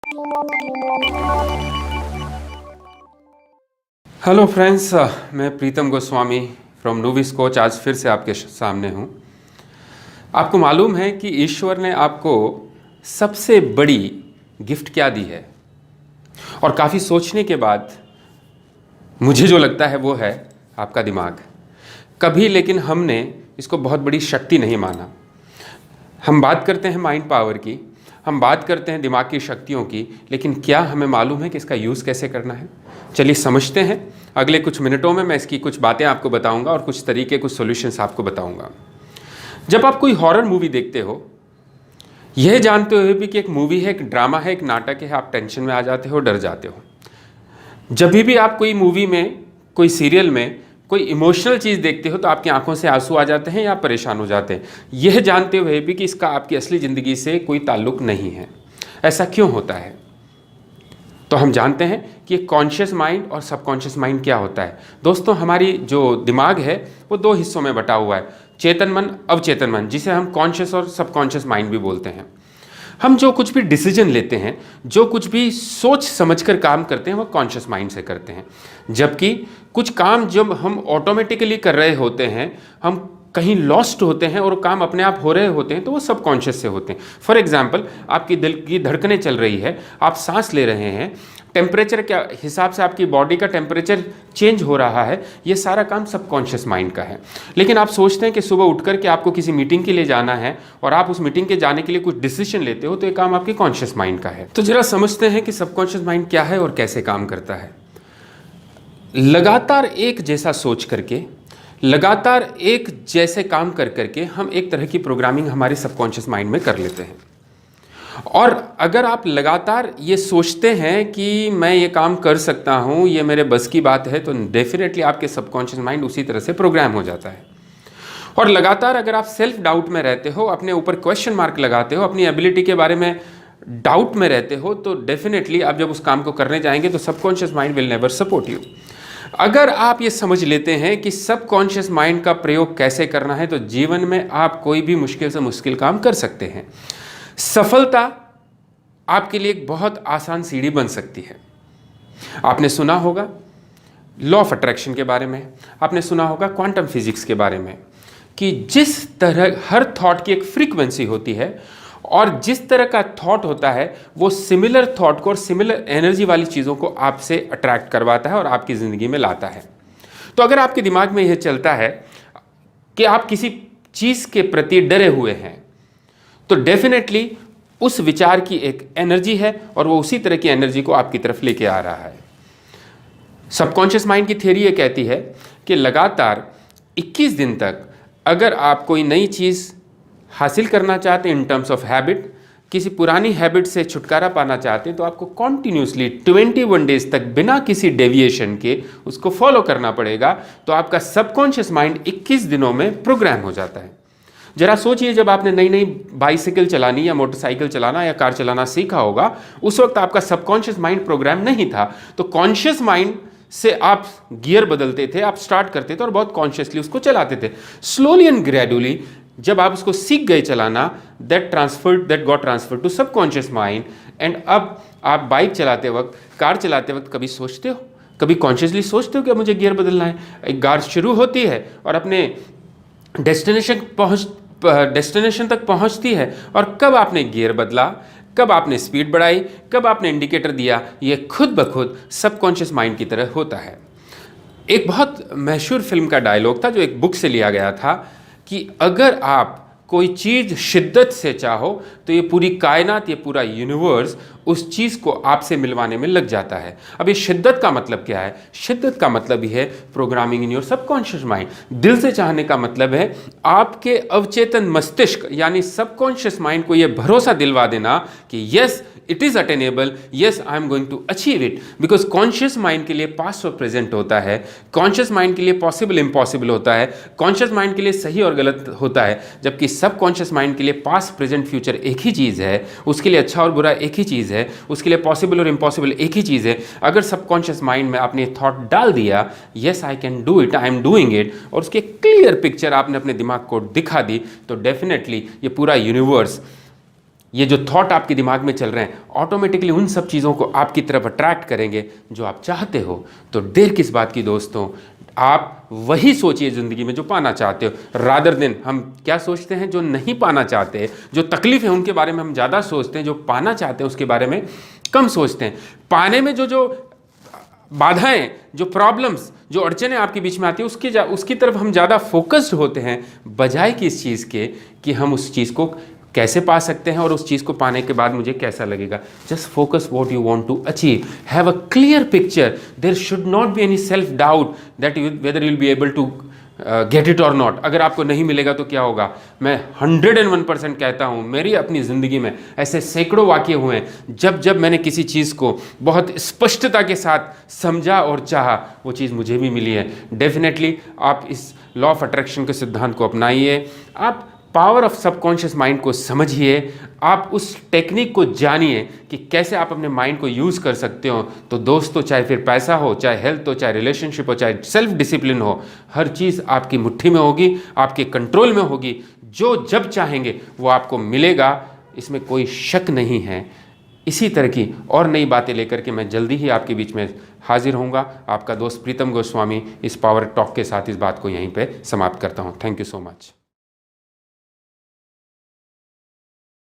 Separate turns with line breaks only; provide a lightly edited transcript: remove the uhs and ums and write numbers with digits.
Hello friends, मैं प्रीतम Goswami from नूविस coach आज फिर से आपके सामने हूँ। आपको मालूम है कि ईश्वर ने आपको सबसे बड़ी गिफ्ट क्या दी है? और काफ़ी सोचने के बाद मुझे जो लगता है वो है आपका दिमाग। कभी लेकिन हमने इसको बहुत बड़ी शक्ति नहीं माना। हम बात करते हैं माइंड पावर की, हम बात करते हैं दिमाग की शक्तियों की, लेकिन क्या हमें मालूम है कि इसका यूज़ कैसे करना है? चलिए समझते हैं। अगले कुछ मिनटों में मैं इसकी कुछ बातें आपको बताऊंगा और कुछ तरीके, कुछ सॉल्यूशंस आपको बताऊंगा। जब आप कोई हॉरर मूवी देखते हो, यह जानते हुए भी कि एक मूवी है, एक ड्रामा है, एक नाटक है, आप टेंशन में आ जाते हो, डर जाते हो। जब भी आप कोई मूवी में, कोई सीरियल में कोई इमोशनल चीज़ देखते हो तो आपकी आंखों से आंसू आ जाते हैं या परेशान हो जाते हैं, यह जानते हुए भी कि इसका आपकी असली ज़िंदगी से कोई ताल्लुक नहीं है। ऐसा क्यों होता है? तो हम जानते हैं कि कॉन्शियस माइंड और सबकॉन्शियस माइंड क्या होता है। दोस्तों, हमारी जो दिमाग है वो दो हिस्सों में बटा हुआ है, चेतन मन, अवचेतन मन, जिसे हम कॉन्शियस और सबकॉन्शियस माइंड भी बोलते हैं। हम जो कुछ भी डिसीजन लेते हैं, जो कुछ भी सोच समझकर काम करते हैं, वो कॉन्शियस माइंड से करते हैं। जबकि कुछ काम जब हम ऑटोमेटिकली कर रहे होते हैं, हम कहीं लॉस्ट होते हैं और काम अपने आप हो रहे होते हैं, तो वो सबकॉन्शियस से होते हैं। फॉर एग्जाम्पल, आपकी दिल की धड़कनें चल रही है, आप सांस ले रहे हैं, टेम्परेचर के हिसाब से आपकी बॉडी का टेम्परेचर चेंज हो रहा है, ये सारा काम सबकॉन्शियस माइंड का है। लेकिन आप सोचते हैं कि सुबह उठ कर के आपको किसी मीटिंग के लिए जाना है और आप उस मीटिंग के जाने के लिए कुछ डिसीजन लेते हो, तो ये काम आपके कॉन्शियस माइंड का है। तो जरा समझते हैं कि सबकॉन्शियस माइंड क्या है और कैसे काम करता है। लगातार एक जैसा सोच करके, लगातार एक जैसे काम कर करके हम एक तरह की प्रोग्रामिंग हमारे सबकॉन्शियस माइंड में कर लेते हैं। और अगर आप लगातार ये सोचते हैं कि मैं ये काम कर सकता हूँ, ये मेरे बस की बात है, तो डेफिनेटली आपके सबकॉन्शियस माइंड उसी तरह से प्रोग्राम हो जाता है। और लगातार अगर आप सेल्फ डाउट में रहते हो, अपने ऊपर क्वेश्चन मार्क लगाते हो, अपनी एबिलिटी के बारे में डाउट में रहते हो, तो डेफिनेटली आप जब उस काम को करने जाएंगे तो subconscious mind will never support you. अगर आप ये समझ लेते हैं कि सबकॉन्शियस माइंड का प्रयोग कैसे करना है, तो जीवन में आप कोई भी मुश्किल से मुश्किल काम कर सकते हैं। सफलता आपके लिए एक बहुत आसान सीढ़ी बन सकती है। आपने सुना होगा लॉ ऑफ अट्रैक्शन के बारे में, आपने सुना होगा क्वांटम फिजिक्स के बारे में, कि जिस तरह हर थॉट की एक फ्रीक्वेंसी होती है और जिस तरह का थॉट होता है वो सिमिलर थॉट को और सिमिलर एनर्जी वाली चीज़ों को आपसे अट्रैक्ट करवाता है और आपकी ज़िंदगी में लाता है। तो अगर आपके दिमाग में यह चलता है कि आप किसी चीज़ के प्रति डरे हुए हैं, तो डेफिनेटली उस विचार की एक एनर्जी है और वो उसी तरह की एनर्जी को आपकी तरफ लेके आ रहा है। सबकॉन्शियस माइंड की थ्योरी ये कहती है कि लगातार 21 दिन तक अगर आप कोई नई चीज़ हासिल करना चाहते हैं इन टर्म्स ऑफ हैबिट, किसी पुरानी हैबिट से छुटकारा पाना चाहते हैं, तो आपको कॉन्टिन्यूसली 21 डेज तक बिना किसी डेविएशन के उसको फॉलो करना पड़ेगा। तो आपका सबकॉन्शियस माइंड 21 दिनों में प्रोग्राम हो जाता है। जरा सोचिए, जब आपने नई नई बाइसिकल चलानी या मोटरसाइकिल चलाना या कार चलाना सीखा होगा, उस वक्त आपका सबकॉन्शियस माइंड प्रोग्राम नहीं था। तो कॉन्शियस माइंड से आप गियर बदलते थे, आप स्टार्ट करते थे और बहुत कॉन्शियसली उसको चलाते थे। स्लोली एंड ग्रेजुअली जब आप उसको सीख गए चलाना, that got transferred to subconscious mind. And अब आप बाइक चलाते वक्त, कार चलाते वक्त कभी सोचते हो, कभी कॉन्शियसली सोचते हो कि मुझे गियर बदलना है? एक कार शुरू होती है और अपने डेस्टिनेशन तक पहुंचती है, और कब आपने गियर बदला, कब आपने स्पीड बढ़ाई, कब आपने इंडिकेटर दिया, ये खुद ब खुद सबकॉन्शियस माइंड की तरह होता है। एक बहुत मशहूर फिल्म का डायलॉग था जो एक बुक से लिया गया था कि अगर आप कोई चीज़ शिद्दत से चाहो तो ये पूरी कायनात, ये पूरा यूनिवर्स उस चीज़ को आपसे मिलवाने में लग जाता है। अब ये शिद्दत का मतलब क्या है? शिद्दत का मतलब ही है programming in your subconscious mind. दिल से चाहने का मतलब है आपके अवचेतन मस्तिष्क यानी सबकॉन्शियस माइंड को ये भरोसा दिलवा देना कि yes it is attainable, yes I am going to achieve it. Because conscious mind के लिए पास्ट और प्रेजेंट होता है, कॉन्शियस माइंड के लिए पॉसिबल इम्पॉसिबल होता है, कॉन्शियस माइंड के लिए सही और गलत होता है, जबकि सबकॉन्शियस माइंड के लिए पास्ट प्रेजेंट फ्यूचर एक ही चीज़ है, उसके लिए अच्छा और बुरा एक ही चीज़ है, उसके लिए पॉसिबल और इम्पॉसिबल एक ही चीज़ है। अगर सबकॉन्शियस माइंड में आपने थॉट डाल दिया yes I can do it, I am doing it, और उसकी क्लियर पिक्चर आपने अपने दिमाग को दिखा दी, तो डेफिनेटली ये पूरा यूनिवर्स ये जो थॉट आपके दिमाग में चल रहे हैं ऑटोमेटिकली उन सब चीज़ों को आपकी तरफ अट्रैक्ट करेंगे जो आप चाहते हो। तो देर किस बात की दोस्तों, आप वही सोचिए ज़िंदगी में जो पाना चाहते हो, रादर देन हम क्या सोचते हैं जो नहीं पाना चाहते, जो तकलीफ है उनके बारे में हम ज़्यादा सोचते हैं, जो पाना चाहते हैं उसके बारे में कम सोचते हैं। पाने में जो बाधाएं, जो प्रॉब्लम्स, जो अड़चनें आपके बीच में आती है उसकी तरफ हम ज़्यादा फोकस्ड होते हैं, बजाय कि इस चीज़ के कि हम उस चीज़ को कैसे पा सकते हैं और उस चीज़ को पाने के बाद मुझे कैसा लगेगा। Just focus what you want to achieve, have a clear picture, there should not be any self doubt that whether you will be able to get it और नॉट। अगर आपको नहीं मिलेगा तो क्या होगा। मैं 101% कहता हूँ, मेरी अपनी ज़िंदगी में ऐसे सैकड़ों वाक़ये हुए हैं जब मैंने किसी चीज़ को बहुत स्पष्टता के साथ समझा और चाहा, वो चीज़ मुझे भी मिली है। डेफिनेटली आप इस लॉ ऑफ अट्रैक्शन के सिद्धांत को अपनाइए, आप पावर ऑफ सबकॉन्शियस माइंड को समझिए, आप उस टेक्निक को जानिए कि कैसे आप अपने माइंड को यूज़ कर सकते हो। तो दोस्तों, चाहे फिर पैसा हो, चाहे हेल्थ हो, चाहे रिलेशनशिप हो, चाहे सेल्फ डिसिप्लिन हो, हर चीज़ आपकी मुट्ठी में होगी, आपके कंट्रोल में होगी। जो जब चाहेंगे वो आपको मिलेगा, इसमें कोई शक नहीं है। इसी तरह की और नई बातें लेकर के मैं जल्दी ही आपके बीच में हाजिर होऊंगा। आपका दोस्त प्रीतम गोस्वामी इस पावर टॉक के साथ इस बात को यहीं पे समाप्त करता हूँ। Thank you so much.